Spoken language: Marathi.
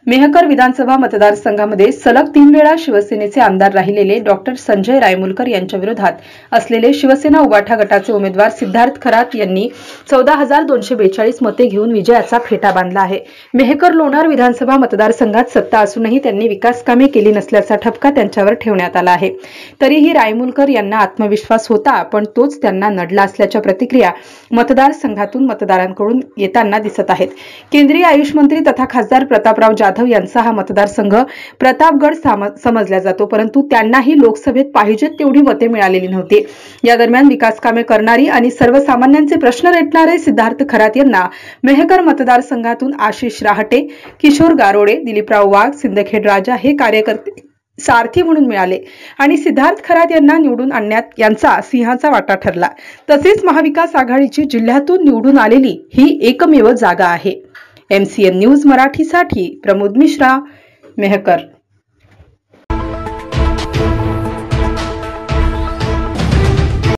मेहकर विधानसभा मतदारसंघामध्ये सलग 3 वेळा शिवसेनेचे आमदार राहिलेले डॉक्टर संजय रायमुलकर यांच्या विरोधात असलेले शिवसेना उबाठा गटाचे उमेदवार सिद्धार्थ खरात यांनी 14,242 मते घेऊन विजयाचा फेटा बांधला आहे। मेहकर लोणार विधानसभा मतदारसंघात सत्ता असूनही त्यांनी विकास कामे केली नसल्याचा ठपका त्यांच्यावर ठेवण्यात आला आहे। तरीही रायमुलकर यांना आत्मविश्वास होता, पण तोच त्यांना नडला असल्याच्या प्रतिक्रिया मतदारसंघातून मतदारांकडून येताना दिसत आहेत। केंद्रीय आयुष मंत्री तथा खासदार प्रतापराव जाधव यांचा हा मतदारसंघ प्रतापगड समजला जातो, परंतु त्यांनाही लोकसभेत पाहिजे तेवढी मते मिळालेली नव्हती। या दरम्यान विकास कामे करणारी आणि सर्वसामान्यांचे प्रश्न रेटणारे सिद्धार्थ खरात यांना मेहकर मतदारसंघातून आशिष राहटे, किशोर गारोडे, दिलीपराव वाघ, सिंदखेड राजा हे कार्यकर्ते सारथी म्हणून मिळाले आणि सिद्धार्थ खरात यांना निवडून आणण्यात यांचा सिंहाचा वाटा ठरला। तसेच महाविकास आघाडीची जिल्ह्यातून निवडून आलेली ही एकमेव जागा आहे। MCN न्यूज मराठीसाठी प्रमोद मिश्रा, मेहकर।